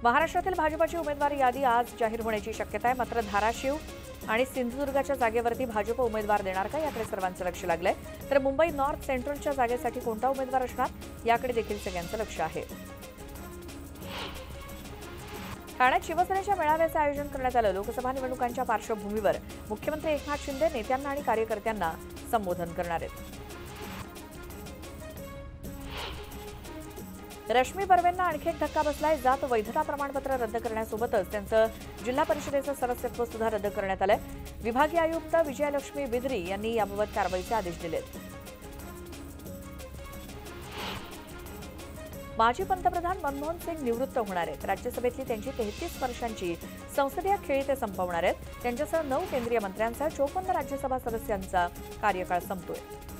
महाराष्ट्रातील भाजपची उमेदवार यादी आज जाहीर होण्याची शक्यता आहे। मात्र धाराशिव आणि सिंधुदुर्गच्या जागेवरती भाजप उमेदवार देणार का याकडे सर्वांचं लक्ष लागलंय। तर मुंबई नॉर्थ सेंट्रलच्या जागेसाठी कोणता उमेदवार असणार याकडे देखील सगळ्यांचं लक्ष आहे। ठाण्यात शिवसेनेच्या मेळाव्याचे आयोजन करण्यात आलं। लोकसभा निवडणुकांच्या पार्श्वभूमीवर मुख्यमंत्री एकनाथ शिंदे नेत्यांना आणि कार्यकर्त्यांना संबोधन करणार आहेत। रश्मी बर्वेंना आणखी एक धक्का बसलाय। जात वैधता प्रमाणपत्र रद्द करण्यासोबतच त्यांचं जिल्हा परिषदेचं सदस्यत्व सुद्धा रद्द करण्यात आलंय। विभागीय आयुक्त विजयलक्ष्मी बिद्री यांनी याबाबत कारवाईचे आदेश दिलेत। माजी पंतप्रधान मनमोहन सिंग निवृत्त होणार आहेत। राज्यसभेतली त्यांची 33 वर्षांची संसदीय खेळी ते संपवणार आहेत। त्यांच्यासह 9 केंद्रीय मंत्र्यांचा 54 राज्यसभा सदस्यांचा कार्यकाळ संपतोय।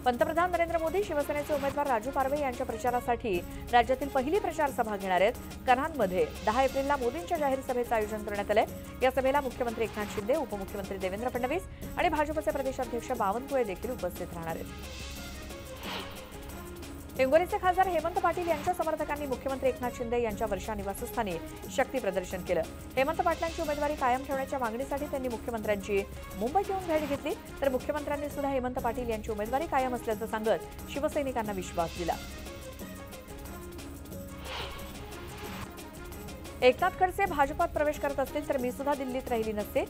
पंतप्रधान नरेंद्र मोदी शिवसेनेचे उमेदवार राजू पारवे यांच्या प्रचारासाठी राज्यातील पहिली प्रचार सभा घेणार आहेत। कन्हानमध्ये 10 एप्रिलला मोदींच्या जाहीर सभेचं आयोजन करण्यात आलंय। या सभेला मुख्यमंत्री एकनाथ शिंदे, उपमुख्यमंत्री देवेंद्र फडणवीस आणि भाजपचे प्रदेशाध्यक्ष बावनकुळे देखील उपस्थित राहणार आहेत। हिंगोलीचे खासदार हेमंत पाटील यांच्या समर्थकांनी मुख्यमंत्री एकनाथ शिंदे यांच्या वर्षा निवासस्थानी शक्ती प्रदर्शन केलं। हेमंत पाटलांची उमेदवारी कायम ठेवण्याच्या मागणीसाठी त्यांनी मुख्यमंत्र्यांची मुंबईत येऊन भेट घेतली। तर मुख्यमंत्र्यांनी सुद्धा हेमंत पाटील यांची उमेदवारी कायम असल्याचं सांगत शिवसैनिकांना विश्वास दिला। एकनाथ खडसे भाजपात प्रवेश करत असतील तर मी सुद्धा दिल्लीत राहिली नसते।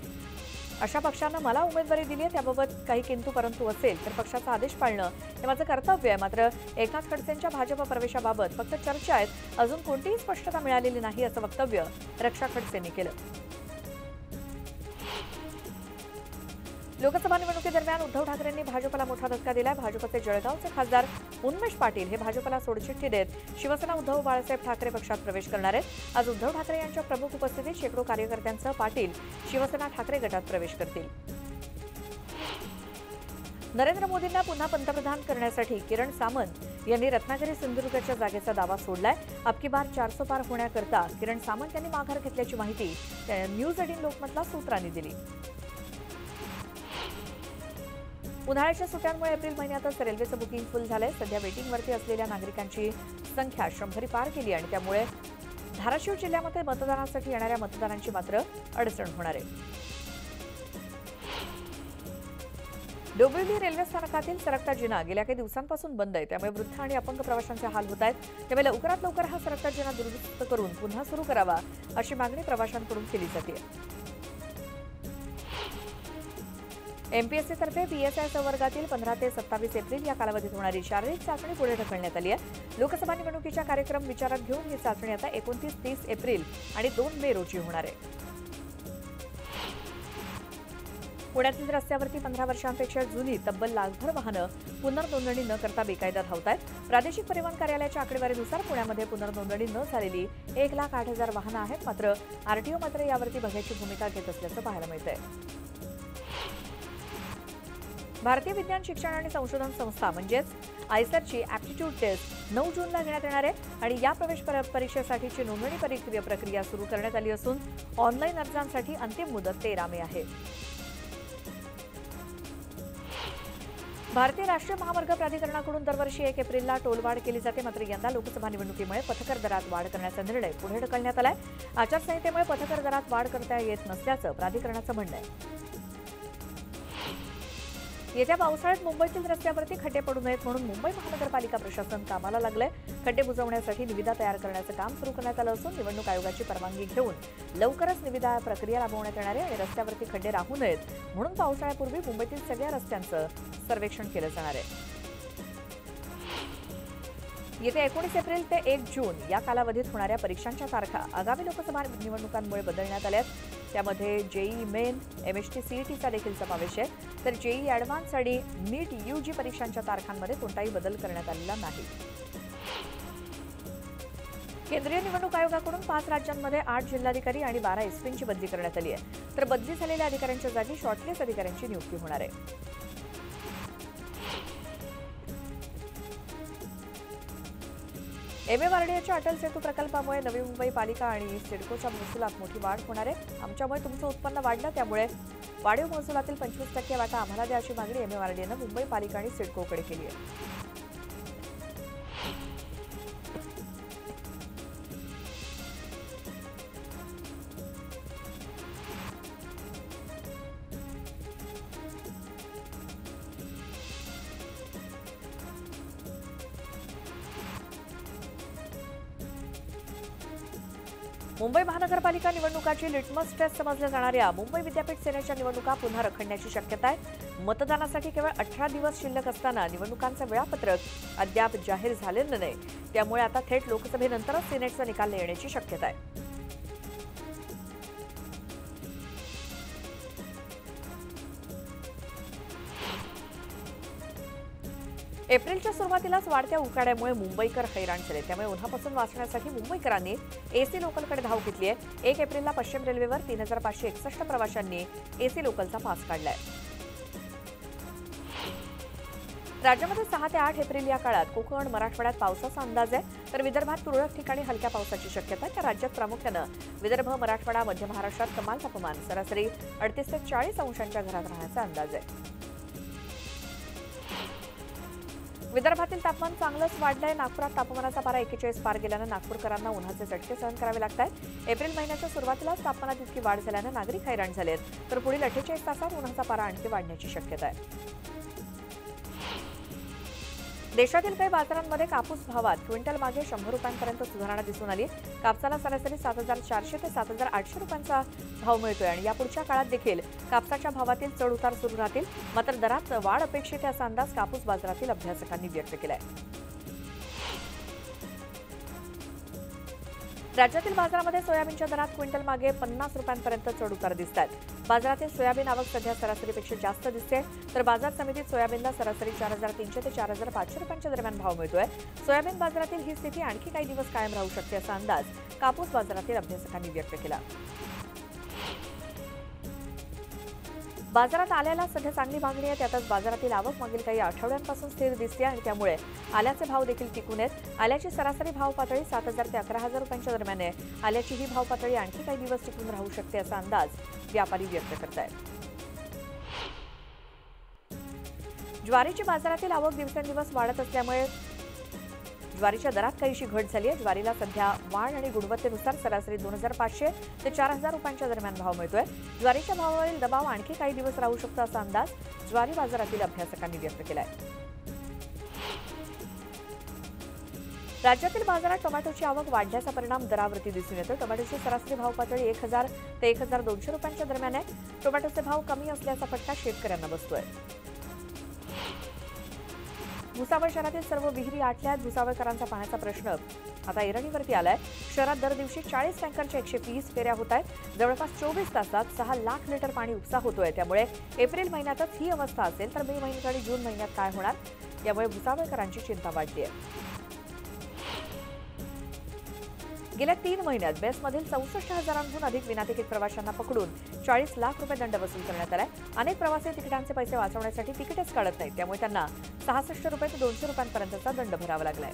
अशा पक्षानं मला उमेदवारी दिली आहे, त्याबाबत काही किंतु परंतु असेल तर पक्षाचा आदेश पाळणं हे माझं कर्तव्य आहे। मात्र एकनाथ खडसेंच्या भाजप प्रवेशाबाबत फक्त चर्चा आहेत, अजून कोणतीही स्पष्टता मिळालेली नाही असं वक्तव्य रक्षा खडसेंनी केलं। लोकसभा निवडणुकीदरम्यान उद्धव ठाकरेंनी भाजपला मोठा धक्का दिलाय। भाजपचे जळगावचे खासदार उन्मेष पाटील हे भाजपला सोडचिठ्ठी देत शिवसेना उद्धव बाळासाहेब ठाकरे पक्षात प्रवेश करणार आहेत। आज उद्धव ठाकरे यांच्या प्रमुख उपस्थितीत शेकडो कार्यकर्त्यांसह पाटील शिवसेना ठाकरे गटात प्रवेश करतील। नरेंद्र मोदींना पुन्हा पंतप्रधान करण्यासाठी किरण सामंत यांनी रत्नागिरी सिंधुदुर्गच्या जागेचा दावा सोडलाय। अबकी बार 400 पार होण्याकरता किरण सामंत यांनी माघार घेतल्याची माहिती न्यूज 18 लोकमतला सूत्रांनी दिली। उन्हाळ्याच्या सुट्ट्यांमुळे एप्रिल महिन्यातच रेल्वेचं बुकिंग फुल झालंय। सध्या वेटिंगवरती असलेल्या नागरिकांची संख्या 100 पार केली आणि त्यामुळे धाराशिव जिल्ह्यामध्ये मतदानासाठी येणाऱ्या मतदारांची मात्र अडचण होणार आहे। डोंबिवली रेल्वे स्थानकातील सरकता जिना गेल्या काही दिवसांपासून बंद आहे, त्यामुळे वृद्ध आणि अपंग प्रवाशांचे हाल होत आहेत। त्यामुळे लवकरात लवकर हा सरकता जिना दुरुस्त करून पुन्हा सुरू करावा अशी मागणी प्रवाशांकडून केली जाते। एमपीएससीतर्फे पीएसआय संवर्गातील 15 ते 27 एप्रिल या कालावधीत होणारी शारीरिक चाचणी पुढे ढकलण्यात आली आहे। लोकसभा निवडणुकीचा कार्यक्रम विचारात घेऊन ही चाचणी आता 29, 30 एप्रिल आणि 2 मे रोजी होणार आहे। पुण्यातील रस्त्यावरती 15 वर्षांपेक्षा जुनी तब्बल लाखभर वाहनं पुनर्नोंदणी न करता बेकायदा धावत आहेत। प्रादेशिक परिवहन कार्यालयाच्या आकडेवारीनुसार पुण्यामध्ये पुनर्नोंदणी न झालेली 1,08,000 वाहनं आहेत। मात्र आरटीओ मात्र यावरती बघ्याची भूमिका घेत असल्याचं पाहायला मिळतंय। भारतीय विज्ञान शिक्षण आणि संशोधन संस्था म्हणजेच आयसरची ॲप्टिट्यूड टेस्ट 9 जूनला घेण्यात येणार आहे आणि या प्रवेश परीक्षेसाठीची नोंदणी प्रक्रिया सुरू करण्यात आली असून ऑनलाईन अर्जांसाठी अंतिम मुदत 13 मे आहे। भारतीय राष्ट्रीय महामार्ग प्राधिकरणाकडून दरवर्षी 1 एप्रिलला टोलवाढ केली जाते। मात्र यंदा लोकसभा निवडणुकीमुळे पथकर दरात वाढ करण्याचा निर्णय पुढे ढकलण्यात आलाय। आचारसंहितेमुळे पथकर दरात वाढ करता येत नसल्याचं प्राधिकरणाचं म्हणणं आहे। येत्या पावसाळ्यात मुंबईतील रस्त्यावरती खड्डे पडू नयेत म्हणून मुंबई महानगरपालिका प्रशासन कामाला लागलंय। खड्डे बुजवण्यासाठी निविदा तयार करण्याचं काम सुरू करण्यात आलं असून निवडणूक आयोगाची परवानगी घेऊन लवकरच निविदा प्रक्रिया राबवण्यात येणार आहे आणि रस्त्यावरती खड्डे राहू नयेत म्हणून पावसाळ्यापूर्वी मुंबईतील सगळ्या रस्त्यांचं सर्वेक्षण केलं जाणार आहे। येत्या 19 एप्रिल ते 1 जून या कालावधीत होणाऱ्या परीक्षांच्या तारखा आगामी लोकसभा निवडणुकांमुळे बदलण्यात आल्या आहेत। त्यामध्ये जेईई मेन, एमएसटी सीईटीचा देखील समावेश आहे। तर जेईई ॲडव्हान्स आणि नीट यूजी परीक्षांच्या तारखांमध्ये कोणताही बदल करण्यात आलेला नाही। केंद्रीय निवडणूक आयोगाकडून 5 राज्यांमध्ये 8 जिल्हाधिकारी आणि 12 एसपींची बदली करण्यात आली आहे। तर बदली झालेल्या अधिकाऱ्यांच्या जागी शॉर्टलिस्ट अधिकाऱ्यांची नियुक्ती होणार आहे। एमएमआरडीएच्या अटल सेतू प्रकल्पामुळे नवी मुंबई पालिका आणि सिडकोच्या महसुलात मोठी वाढ होणार आहे। आमच्यामुळे तुमचं उत्पन्न वाढलं, त्यामुळे वाढीव महसुलातील 25% वाटा आम्हाला द्या अशी मागणी एमएमआरडीएनं मुंबई पालिका आणि सिडकोकडे केली आहे। मुंबई महानगरपालिका निवडणुकाची लिटमस टेस्ट समजल्या जाणाऱ्या मुंबई विद्यापीठ सेनेच्या निवडणुका पुन्हा रखडण्याची शक्यता आहे. मतदानासाठी केवळ 18 दिवस शिल्लक असताना निवडणुकांचं वेळापत्रक अद्याप जाहीर झालेलं नाही. त्यामुळे आता थेट लोकसभेनंतरच सिनेटचा निकाल येण्याची शक्यता आहे. एप्रिलच्या सुरुवातीलाच वाढत्या उकाड्यामुळे मुंबईकर हैराण झाले. त्यामुळे उन्हापासून वाचण्यासाठी मुंबईकरांनी एसी लोकलकडे धाव घेतली आहे. 1 एप्रिलला पश्चिम रेल्वेवर 3561 प्रवाशांनी एसी लोकलचा पास काढलाय. राज्यामध्ये 6 ते 8 एप्रिल या काळात कोकण मराठवाड्यात पावसाचा अंदाज आहे. तर विदर्भात तुरळक ठिकाणी हलक्या पावसाची शक्यता आहे. त्या राज्यात प्रामुख्यानं विदर्भ, मराठवाडा, मध्य महाराष्ट्रात कमाल तापमान सरासरी 38 ते 40 अंशांच्या घरात राहण्याचा अंदाज आहे. विदर्भातील तापमान चांगलंच वाढलंय. नागपुरात तापमानाचा पारा 41 पार गेल्यानं नागपूरकरांना उन्हाचे चटके सहन करावे लागत आहेत. एप्रिल महिन्याच्या सुरुवातीलाच तापमानात इतकी वाढ झाल्यानं नागरिक हैराण झालेत. तर पुढील 48 तासात उन्हाचा पारा आणखी वाढण्याची शक्यता आहे. देशातील काही बाजारांमध्ये कापूस भावात क्विंटल मागे 100 रुपयांपर्यंत सुधारणा दिसून आली. कापसाला सरासरी 7400 ते 7800 रुपयांचा भाव मिळतोय आणि यापुढच्या काळात देखील कापसाच्या भावातील चढ उतार सुरू राहतील. मात्र दरात वाढ अपेक्षित आहे असा अंदाज कापूस बाजारातील अभ्यासकांनी व्यक्त केलाय. राज्यातील बाजारामध्ये सोयाबीनच्या दरात क्विंटल मागे 50 रुपयांपर्यंत चढ उतार दिसत आहेत. बाजारातील सोयाबीन आवक सध्या सरासरीपेक्षा जास्त दिसते. तर बाजार समितीत सोयाबीनला सरासरी 4300 ते 4500 रुपयांच्या दरम्यान भाव मिळतोय. सोयाबीन बाजारातील ही स्थिती आणखी काही दिवस कायम राहू शकते असा अंदाज कापूस बाजारातील अभ्यासकांनी व्यक्त केला. बाजारात आल्याला सध्या चांगली मागणी आहे. त्यातच बाजारातील आवक मागील काही आठवड्यांपासून स्थिर दिसते आणि त्यामुळे आल्याचे भाव देखील टिकून आहेत. आल्याची सरासरी भाव पातळी 7000 ते 11000 रुपयांच्या दरम्यान आहे. आल्याची ही भाव पातळी आणखी काही दिवस टिकून राहू शकते असा अंदाज व्यापारी व्यक्त करत आहेत. ज्वारीची बाजारातील आवक दिवसेंदिवस वाढत असल्यामुळे ज्वारीच्या दरात काहीशी घट झाली आहे. ज्वारीला सध्या वाण आणि गुणवत्तेनुसार सरासरी 2500 ते 4000 रुपयांच्या दरम्यान भाव मिळतोय. ज्वारीच्या भावावरील दबाव आणखी काही दिवस राहू शकतो असा अंदाज ज्वारी बाजारातील अभ्यासकांनी व्यक्त केलाय. राज्यातील बाजारात टोमॅटोची आवक वाढल्याचा परिणाम दरावरती दिसून येतो. टोमॅटोची सरासरी भाव पातळी 1000 ते 1200 रुपयांच्या दरम्यान आहे. टोमॅटोचे भाव कमी असल्याचा फटका शेतकऱ्यांना बसतोय. भुसावळ शहरातील सर्व विहिरी आटल्यात. भुसावळकरांचा पाण्याचा प्रश्न आता ऐरणीवरती आलाय. शहरात दर दिवशी 40 टँकरच्या 130 फेऱ्या होत आहेत. जवळपास 24 तासात 6 लाख लिटर पाणी उपसा होतोय. त्यामुळे एप्रिल महिन्यातच ही अवस्था असेल तर मे महिन्यात आणि जून महिन्यात काय होणार, यामुळे भुसावळकरांची चिंता वाढली आहे. गेल्या 3 महिन्यात बेस्टमधील 64,000हून अधिक विनातिकीट प्रवाशांना पकडून 40 लाख रुपये दंड वसूल करण्यात आलाय. अनेक प्रवासी तिकिटांचे पैसे वाचवण्यासाठी तिकीटच काढत नाहीत. त्यामुळे त्यांना 66 रुपये ते 200 रुपयांपर्यंतचा दंड भरावा लागलाय.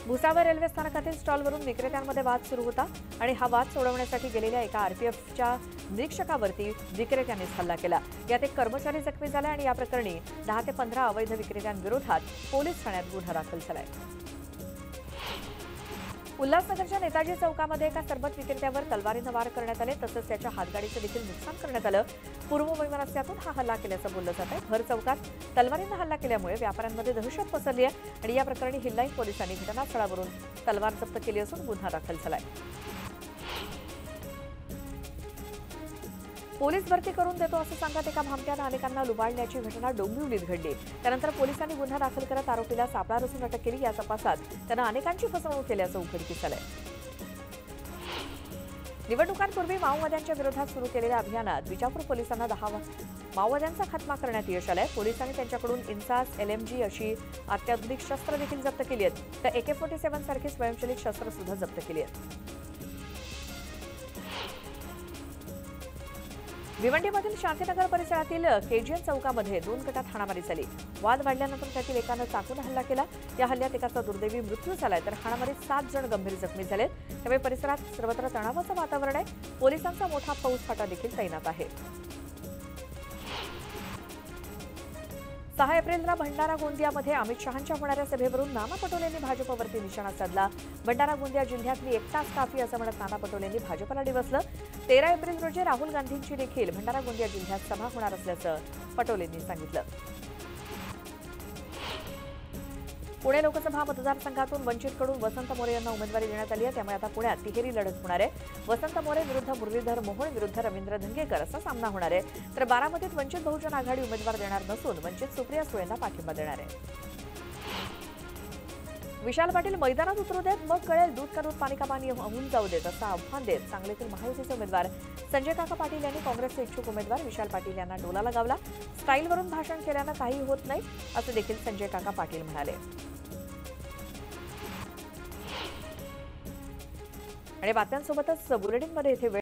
भुसावळ रेल्वे स्थानकातील स्टॉलवरून विक्रेत्यांमध्ये वाद सुरू होता आणि हा वाद सोडवण्यासाठी गेलेल्या एका आरपीएफच्या निरीक्षकावरती विक्रेत्यांनीच हल्ला केला. यात एक कर्मचारी जखमी झाला आणि या प्रकरणी 10 ते 15 अवैध विक्रेत्यांविरोधात पोलीस ठाण्यात गुन्हा दाखल झालाय. उल्हासनगरच्या नेताजी चौकामध्ये एका सरबत विक्रेत्यावर तलवारीनं वार करण्यात आले. तसंच त्याच्या हातगाडीचं देखील नुकसान करण्यात आलं. पूर्व वैमनस्यातून हा हल्ला केल्याचं बोललं जात आहे. भर चौकात तलवारीनं हल्ला केल्यामुळे व्यापाऱ्यांमध्ये दहशत पसरली आहे आणि या प्रकरणी हिल्लाईन पोलिसांनी घटनास्थळावरून तलवार जप्त केली असून गुन्हा दाखल झालाय. पोलीस भरती करून देतो असं सांगत एका भामट्यानं अनेकांना लुबाडल्याची घटना डोंबिवलीत घडली. त्यानंतर पोलिसांनी गुन्हा दाखल करत आरोपीला सापळा रचून अटक केली. या तपासात त्यानं अनेकांची फसवणूक केल्याचं उघडकीस आलंय. निवडणुकांपूर्वी माओवाद्यांच्या विरोधात सुरू केलेल्या अभियानात विजापूर पोलिसांना 10 माओवाद्यांचा खात्मा करण्यात यश आलंय. पोलिसांनी त्यांच्याकडून इन्सास, LMG अशी अत्याधुनिक शस्त्र देखील जप्त केली आहेत. तर AK-47 सारखी स्वयंचलित शस्त्र सुद्धा जप्त केली आहेत. भिवंडीमधील शांतीनगर परिसरातील KGN चौकामध्ये 2 गटात हाणामारी झाली. वाद वाढल्यानंतर त्यातील एकानं चाकून हल्ला केला. या हल्ल्यात एकाचा दुर्दैवी मृत्यू झालाय तर हाणामारीत 7 जण गंभीर जखमी झालेत. त्यामुळे परिसरात सर्वत्र तणावाचं वातावरण आहे. पोलिसांचा मोठा फौजफाटा देखील तैनात आहे. 6 एप्रिलला भंडारा गोंदियामध्ये अमित शहांच्या होणाऱ्या सभेवरून नाना पटोलेंनी भाजपवरती निशाणा साधला. भंडारा गोंदिया जिल्ह्यातली एकटाच काफी असं म्हणत नाना पटोलेंनी भाजपला डिवचलं. 13 एप्रिल रोजी राहुल गांधींची देखील भंडारा गोंदिया जिल्ह्यात सभा होणार असल्याचं पटोलेंनी सांगितलं. पुणे लोकसभा मतदारसंघातून वंचितकडून वसंत मोरे यांना उमेदवारी देण्यात आली आहे. त्यामुळे आता पुण्यात तिहेरी लढत होणार आहे. वसंत मोरे विरुद्ध मुरलीधर मोहोळ विरुद्ध रवींद्र धंगेकर असा सामना होणार आहे. तर बारामतीत वंचित बहुजन आघाडी उमेदवार देणार नसून वंचित सुप्रिया सुळेंना पाठिंबा देणार आहे. विशाल पाटील मैदानात उतरू देत, मग कळेल दूध का दूध पाणी का पाणी होऊन जाऊ देत असं आव्हान देत सांगलीतील महायुतीचे उमेदवार संजय काका पाटील यांनी काँग्रेसचे इच्छुक उमेदवार विशाल पाटील यांना डोला लगावला. स्टाईलवरून भाषण केल्यानं काही होत नाही असं देखील संजय काका पाटील म्हणाले. आणि बातम्यांसोबतच बुलेटिनमध्ये इथे